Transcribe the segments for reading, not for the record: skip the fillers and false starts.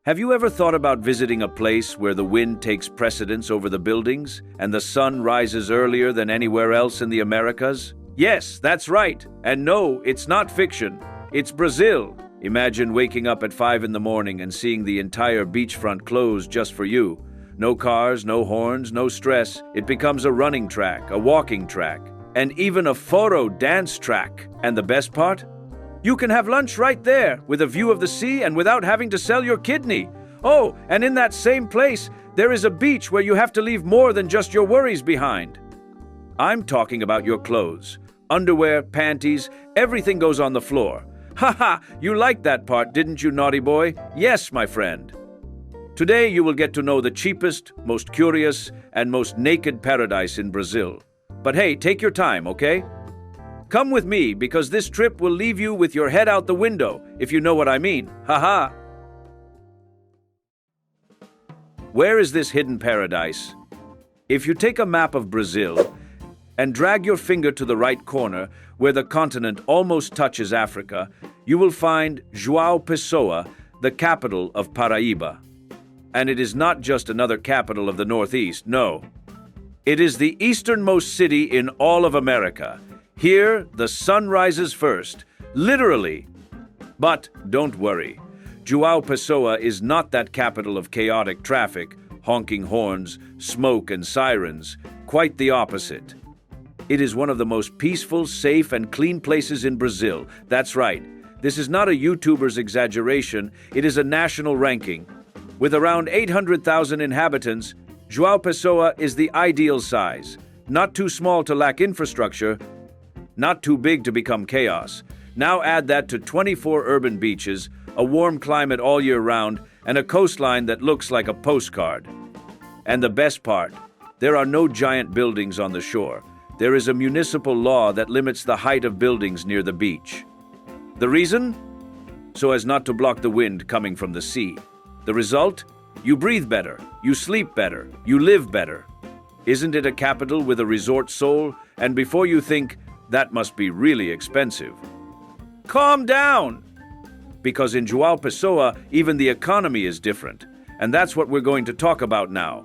Have you ever thought about visiting a place where the wind takes precedence over the buildings and the sun rises earlier than anywhere else in the Americas? Yes, that's right. And no, it's not fiction. It's Brazil. Imagine waking up at 5 in the morning and seeing the entire beachfront closed just for you. No cars, no horns, no stress. It becomes a running track, a walking track, and even a photo dance track. And the best part? You can have lunch right there, with a view of the sea and without having to sell your kidney. Oh, and in that same place, there is a beach where you have to leave more than just your worries behind. I'm talking about your clothes. Underwear, panties, everything goes on the floor. Ha, you liked that part, didn't you, naughty boy? Yes, my friend. Today you will get to know the cheapest, most curious, and most naked paradise in Brazil. But hey, take your time, okay? Come with me, because this trip will leave you with your head out the window, if you know what I mean. Ha. Where is this hidden paradise? If you take a map of Brazil and drag your finger to the right corner, where the continent almost touches Africa, you will find João Pessoa, the capital of Paraíba. And it is not just another capital of the Northeast, no. It is the easternmost city in all of America. Here, the sun rises first, literally. But don't worry, João Pessoa is not that capital of chaotic traffic, honking horns, smoke, and sirens. Quite the opposite. It is one of the most peaceful, safe, and clean places in Brazil. That's right. This is not a YouTuber's exaggeration, it is a national ranking. With around 800,000 inhabitants, João Pessoa is the ideal size. Not too small to lack infrastructure, not too big to become chaos. Now add that to 24 urban beaches, a warm climate all year round, and a coastline that looks like a postcard. And the best part, there are no giant buildings on the shore. There is a municipal law that limits the height of buildings near the beach. The reason? So as not to block the wind coming from the sea. The result? You breathe better, you sleep better, you live better. Isn't it a capital with a resort soul? And before you think, that must be really expensive. Calm down! Because in João Pessoa, even the economy is different. And that's what we're going to talk about now.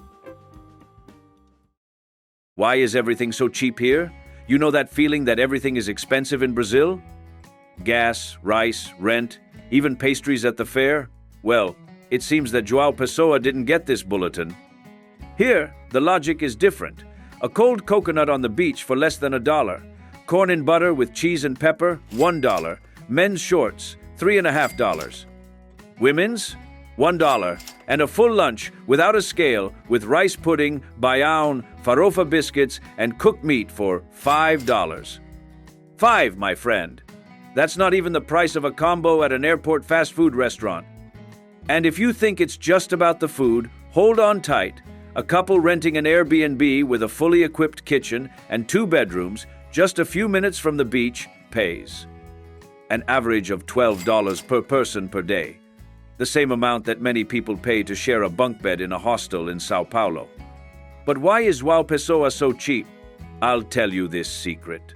Why is everything so cheap here? You know that feeling that everything is expensive in Brazil? Gas, rice, rent, even pastries at the fair? Well, it seems that João Pessoa didn't get this bulletin. Here, the logic is different. A cold coconut on the beach for less than $1. Corn and butter with cheese and pepper, $1. Men's shorts, $3.50. Women's, $1. And a full lunch without a scale with rice pudding, baião, farofa biscuits, and cooked meat for $5. $5, my friend. That's not even the price of a combo at an airport fast food restaurant. And if you think it's just about the food, hold on tight. A couple renting an Airbnb with a fully equipped kitchen and 2 bedrooms, just a few minutes from the beach, pays an average of $12 per person per day, the same amount that many people pay to share a bunk bed in a hostel in Sao Paulo. But why is João Pessoa so cheap? I'll tell you this secret.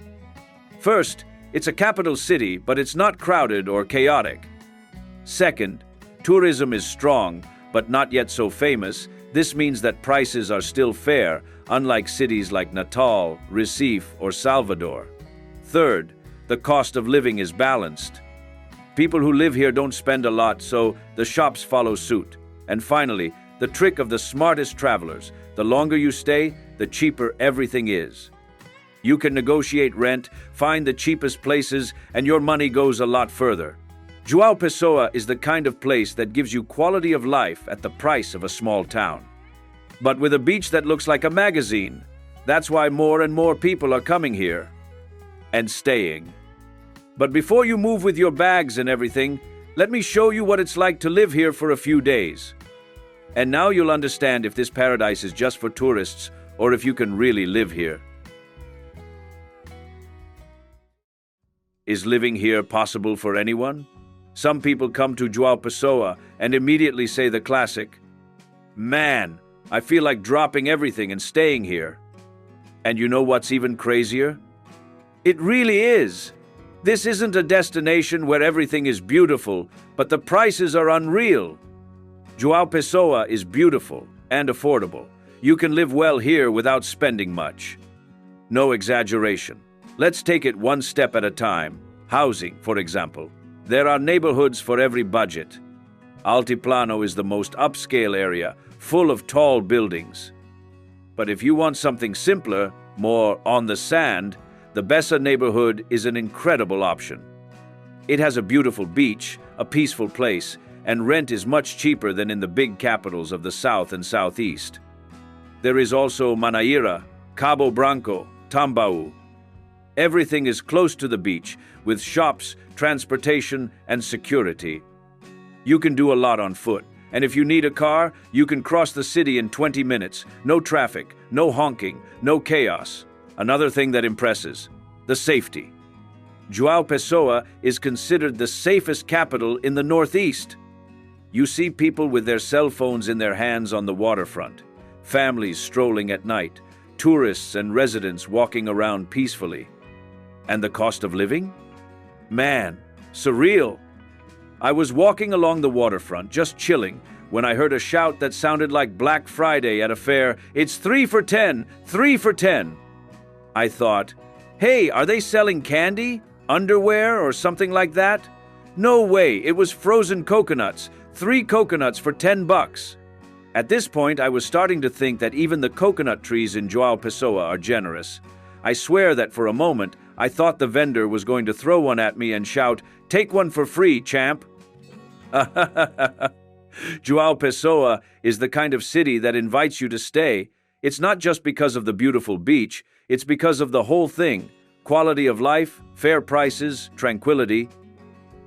First, it's a capital city, but it's not crowded or chaotic. Second, tourism is strong, but not yet so famous. This means that prices are still fair, unlike cities like Natal, Recife, or Salvador. Third, the cost of living is balanced. People who live here don't spend a lot, so the shops follow suit. And finally, the trick of the smartest travelers. The longer you stay, the cheaper everything is. You can negotiate rent, find the cheapest places, and your money goes a lot further. João Pessoa is the kind of place that gives you quality of life at the price of a small town. But with a beach that looks like a magazine. That's why more and more people are coming here. And staying. But before you move with your bags and everything, let me show you what it's like to live here for a few days. And now you'll understand if this paradise is just for tourists or if you can really live here. Is living here possible for anyone? Some people come to João Pessoa and immediately say the classic, "Man, I feel like dropping everything and staying here." And you know what's even crazier? It really is. This isn't a destination where everything is beautiful, but the prices are unreal. João Pessoa is beautiful and affordable. You can live well here without spending much. No exaggeration. Let's take it one step at a time. Housing, for example. There are neighborhoods for every budget. Altiplano is the most upscale area, full of tall buildings. But if you want something simpler, more on the sand, the Bessa neighborhood is an incredible option. It has a beautiful beach, a peaceful place, and rent is much cheaper than in the big capitals of the south and southeast. There is also Manaíra, Cabo Branco, Tambaú. Everything is close to the beach, with shops, transportation, and security. You can do a lot on foot, and if you need a car, you can cross the city in 20 minutes. No traffic, no honking, no chaos. Another thing that impresses, the safety. João Pessoa is considered the safest capital in the Northeast. You see people with their cell phones in their hands on the waterfront, families strolling at night, tourists and residents walking around peacefully. And the cost of living? Man, surreal. I was walking along the waterfront, just chilling, when I heard a shout that sounded like Black Friday at a fair. It's 3 for 10, 3 for 10. I thought, hey, are they selling candy, underwear, or something like that? No way, it was frozen coconuts, 3 coconuts for $10. At this point, I was starting to think that even the coconut trees in João Pessoa are generous. I swear that for a moment, I thought the vendor was going to throw one at me and shout, "Take one for free, champ." João Pessoa is the kind of city that invites you to stay. It's not just because of the beautiful beach, it's because of the whole thing. Quality of life, fair prices, tranquility.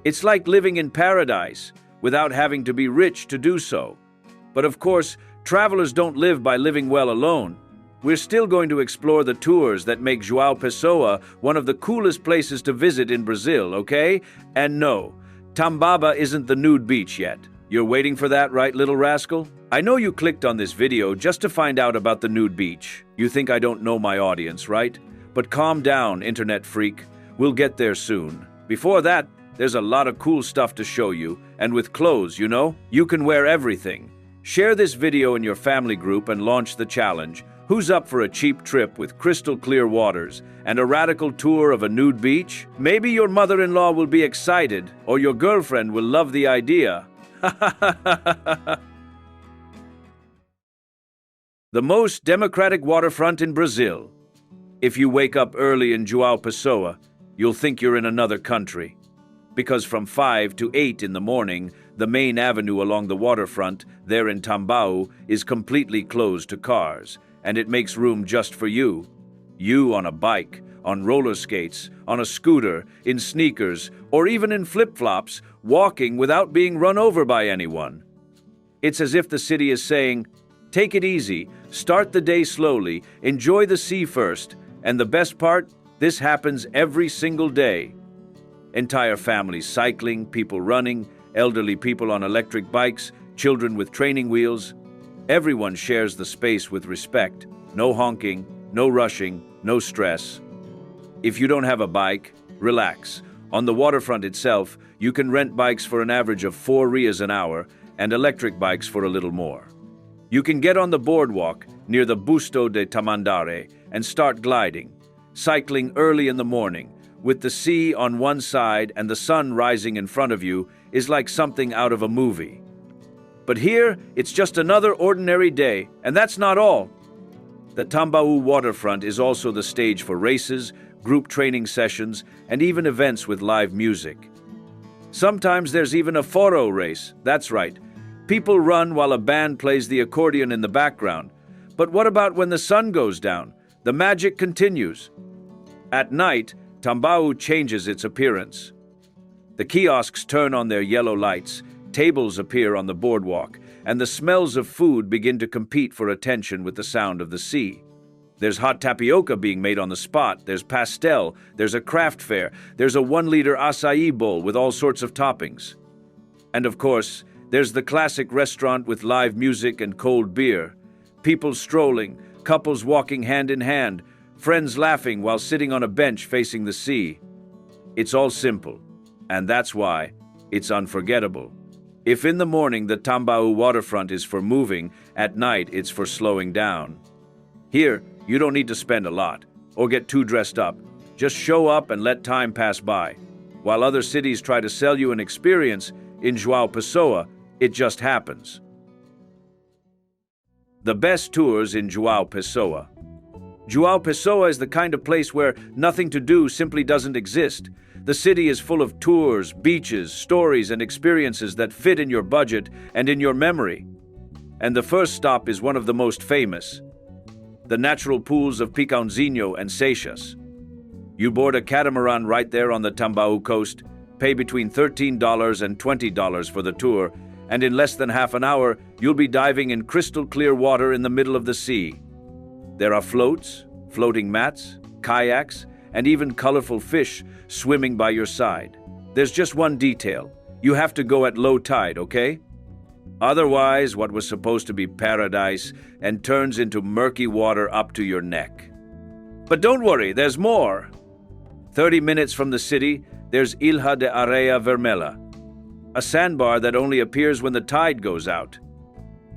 It's like living in paradise, without having to be rich to do so. But of course, travelers don't live by living well alone. We're still going to explore the tours that make João Pessoa one of the coolest places to visit in Brazil, okay? And no, Tambaba isn't the nude beach yet. You're waiting for that, right, little rascal? I know you clicked on this video just to find out about the nude beach. You think I don't know my audience, right? But calm down, internet freak. We'll get there soon. Before that, there's a lot of cool stuff to show you, and with clothes, you know, you can wear everything. Share this video in your family group and launch the challenge. Who's up for a cheap trip with crystal clear waters and a radical tour of a nude beach? Maybe your mother-in-law will be excited, or your girlfriend will love the idea. The most democratic waterfront in Brazil. If you wake up early in João Pessoa, you'll think you're in another country. Because from 5 to 8 in the morning, the main avenue along the waterfront, there in Tambaú, is completely closed to cars, and it makes room just for you. You on a bike, on roller skates, on a scooter, in sneakers, or even in flip-flops, walking without being run over by anyone. It's as if the city is saying, take it easy, start the day slowly, enjoy the sea first, and the best part, this happens every single day. Entire families cycling, people running, elderly people on electric bikes, children with training wheels. Everyone shares the space with respect. No honking, no rushing, no stress. If you don't have a bike, relax. On the waterfront itself, you can rent bikes for an average of 4 rias an hour and electric bikes for a little more. You can get on the boardwalk near the Busto de Tamandaré and start gliding, cycling early in the morning, with the sea on one side and the sun rising in front of you is like something out of a movie. But here, it's just another ordinary day, and that's not all. The Tambaú waterfront is also the stage for races, group training sessions, and even events with live music. Sometimes there's even a foro race, that's right. People run while a band plays the accordion in the background. But what about when the sun goes down? The magic continues. At night, Tambaú changes its appearance. The kiosks turn on their yellow lights, tables appear on the boardwalk, and the smells of food begin to compete for attention with the sound of the sea. There's hot tapioca being made on the spot, there's pastel, there's a craft fair, there's a 1-liter acai bowl with all sorts of toppings. And of course, there's the classic restaurant with live music and cold beer. People strolling, couples walking hand in hand, friends laughing while sitting on a bench facing the sea. It's all simple, and that's why it's unforgettable. If in the morning the Tambaú waterfront is for moving, at night it's for slowing down. Here, you don't need to spend a lot, or get too dressed up. Just show up and let time pass by. While other cities try to sell you an experience, in João Pessoa, it just happens. The best tours in João Pessoa. João Pessoa is the kind of place where nothing to do simply doesn't exist. The city is full of tours, beaches, stories, and experiences that fit in your budget and in your memory. And the first stop is one of the most famous, the natural pools of Picãozinho and Seixas. You board a catamaran right there on the Tambaú coast, pay between $13 and $20 for the tour, and in less than half an hour, you'll be diving in crystal clear water in the middle of the sea. There are floats, floating mats, kayaks, and even colorful fish swimming by your side. There's just one detail. You have to go at low tide, okay? Otherwise, what was supposed to be paradise and turns into murky water up to your neck. But don't worry, there's more. 30 minutes from the city, there's Ilha de Areia Vermelha, a sandbar that only appears when the tide goes out.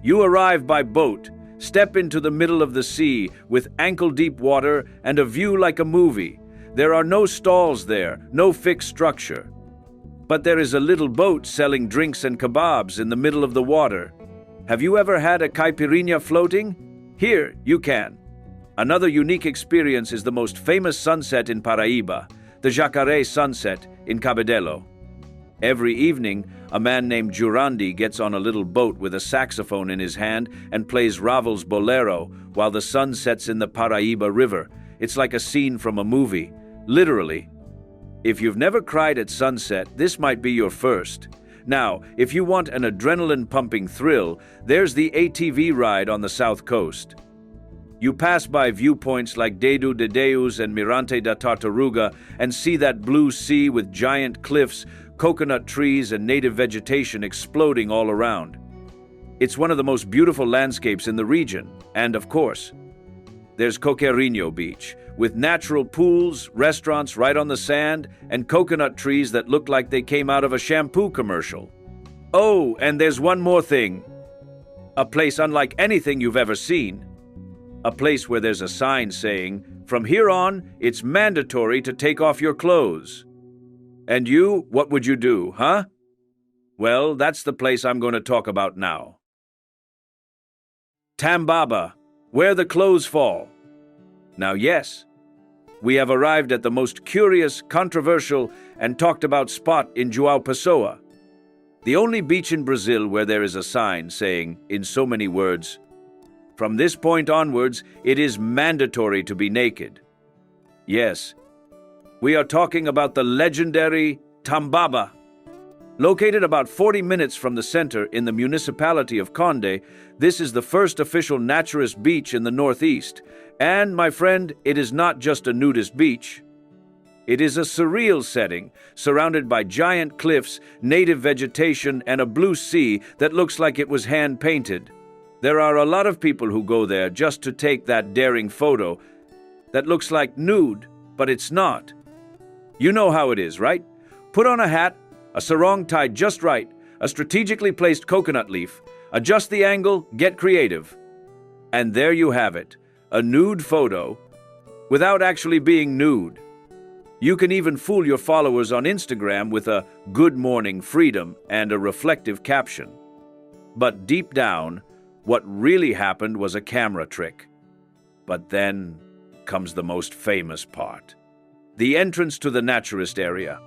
You arrive by boat, step into the middle of the sea with ankle-deep water and a view like a movie. There are no stalls there, no fixed structure. But there is a little boat selling drinks and kebabs in the middle of the water. Have you ever had a caipirinha floating? Here, you can. Another unique experience is the most famous sunset in Paraíba, the Jacaré sunset in Cabedelo. Every evening, a man named Jurandi gets on a little boat with a saxophone in his hand and plays Ravel's Bolero while the sun sets in the Paraíba River. It's like a scene from a movie, literally. If you've never cried at sunset, this might be your first. Now, if you want an adrenaline-pumping thrill, there's the ATV ride on the south coast. You pass by viewpoints like Dedo de Deus and Mirante da Tartaruga and see that blue sea with giant cliffs, coconut trees, and native vegetation exploding all around. It's one of the most beautiful landscapes in the region. And of course, there's Coqueirinho Beach, with natural pools, restaurants right on the sand, and coconut trees that look like they came out of a shampoo commercial. Oh, and there's one more thing. A place unlike anything you've ever seen. A place where there's a sign saying, "From here on, it's mandatory to take off your clothes." And you, what would you do, huh? Well, that's the place I'm going to talk about now. Tambaba, where the clothes fall. Now yes, we have arrived at the most curious, controversial, and talked about spot in João Pessoa. The only beach in Brazil where there is a sign saying, in so many words, "From this point onwards, it is mandatory to be naked." Yes, we are talking about the legendary Tambaba. Located about 40 minutes from the center in the municipality of Conde, this is the first official naturist beach in the Northeast. And, my friend, it is not just a nudist beach. It is a surreal setting, surrounded by giant cliffs, native vegetation, and a blue sea that looks like it was hand-painted. There are a lot of people who go there just to take that daring photo that looks like nude, but it's not. You know how it is, right? Put on a hat, a sarong tied just right, a strategically placed coconut leaf, adjust the angle, get creative. And there you have it, a nude photo without actually being nude. You can even fool your followers on Instagram with a "Good Morning Freedom" and a reflective caption. But deep down, what really happened was a camera trick. But then comes the most famous part. The entrance to the naturist area.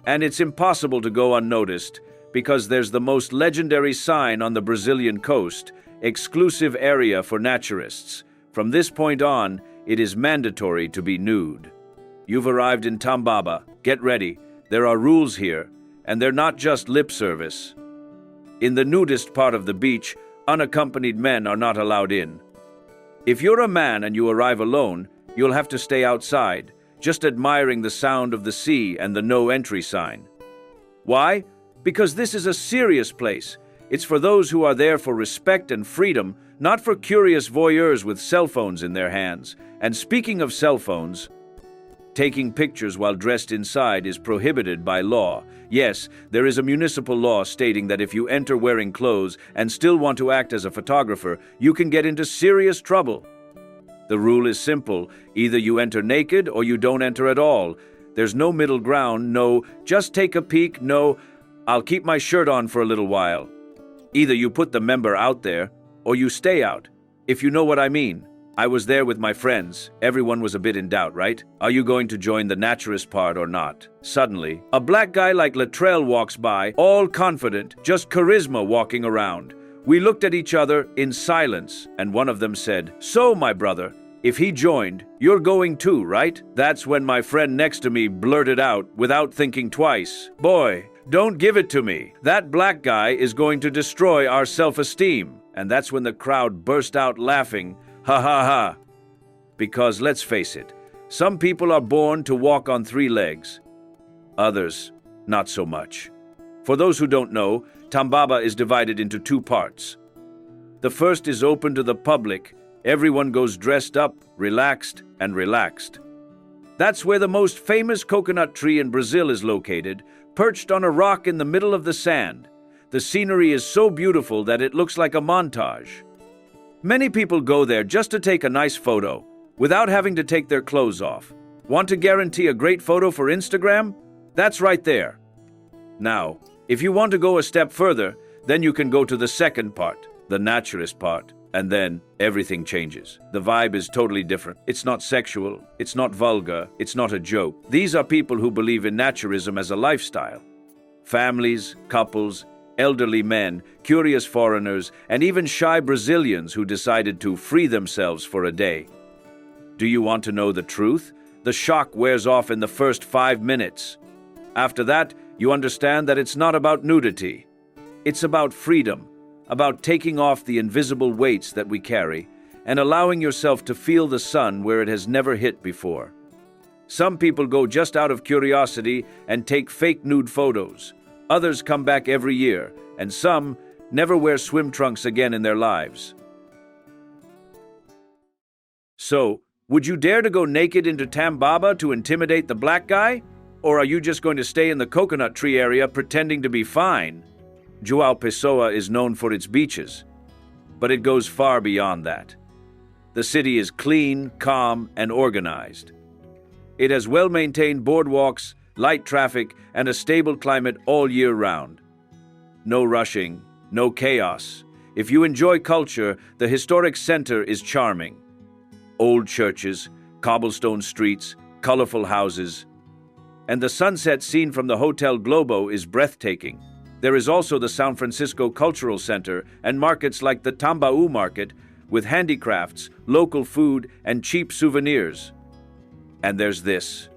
And it's impossible to go unnoticed because there's the most legendary sign on the Brazilian coast, exclusive area for naturists. From this point on, it is mandatory to be nude. You've arrived in Tambaba. Get ready. There are rules here, and they're not just lip service. In the nudist part of the beach, unaccompanied men are not allowed in. If you're a man and you arrive alone, you'll have to stay outside, just admiring the sound of the sea and the no entry sign. Why? Because this is a serious place. It's for those who are there for respect and freedom, not for curious voyeurs with cell phones in their hands. And speaking of cell phones, Taking pictures while dressed inside is prohibited by law. Yes, there is a municipal law stating that if you enter wearing clothes and still want to act as a photographer, you can get into serious trouble. The rule is simple. Either you enter naked or you don't enter at all. There's no middle ground, no, just take a peek, no, I'll keep my shirt on for a little while. Either you put the member out there or you stay out, if you know what I mean. I was there with my friends. Everyone was a bit in doubt, right? Are you going to join the naturist part or not? Suddenly, a black guy like Latrell walks by, all confident, just charisma walking around. We looked at each other in silence, and one of them said, "So, my brother, if he joined, you're going too, right?" That's when my friend next to me blurted out, without thinking twice, "Boy, don't give it to me. That black guy is going to destroy our self-esteem." And that's when the crowd burst out laughing. Ha ha ha. Because let's face it, some people are born to walk on 3 legs. Others, not so much. For those who don't know, Tambaba is divided into 2 parts. The first is open to the public. Everyone goes dressed up, relaxed. That's where the most famous coconut tree in Brazil is located, perched on a rock in the middle of the sand. The scenery is so beautiful that it looks like a montage. Many people go there just to take a nice photo, without having to take their clothes off. Want to guarantee a great photo for Instagram? That's right there. Now, if you want to go a step further, then you can go to the second part, the naturist part, and then everything changes. The vibe is totally different. It's not sexual, it's not vulgar, it's not a joke. These are people who believe in naturism as a lifestyle. Families, couples, elderly men, curious foreigners, and even shy Brazilians who decided to free themselves for a day. Do you want to know the truth? The shock wears off in the first 5 minutes. After that, you understand that it's not about nudity. It's about freedom, about taking off the invisible weights that we carry and allowing yourself to feel the sun where it has never hit before. Some people go just out of curiosity and take fake nude photos. Others come back every year, and some never wear swim trunks again in their lives. So, would you dare to go naked into Tambaba to intimidate the black guy? Or are you just going to stay in the coconut tree area pretending to be fine? João Pessoa is known for its beaches, but it goes far beyond that. The city is clean, calm, and organized. It has well-maintained boardwalks, light traffic, and a stable climate all year round. No rushing, no chaos. If you enjoy culture, the historic center is charming. Old churches, cobblestone streets, colorful houses. And the sunset seen from the Hotel Globo is breathtaking. There is also the San Francisco Cultural Center and markets like the Tambaú market with handicrafts, local food, and cheap souvenirs. And there's this.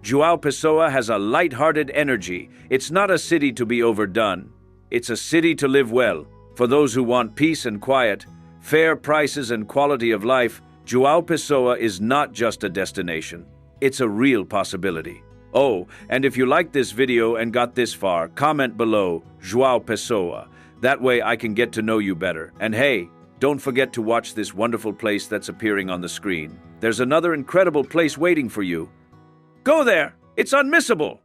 João Pessoa has a light-hearted energy. It's not a city to be overdone. It's a city to live well. For those who want peace and quiet, fair prices and quality of life, João Pessoa is not just a destination. It's a real possibility. Oh, and if you liked this video and got this far, comment below, João Pessoa. That way I can get to know you better. And hey, don't forget to watch this wonderful place that's appearing on the screen. There's another incredible place waiting for you. Go there! It's unmissable!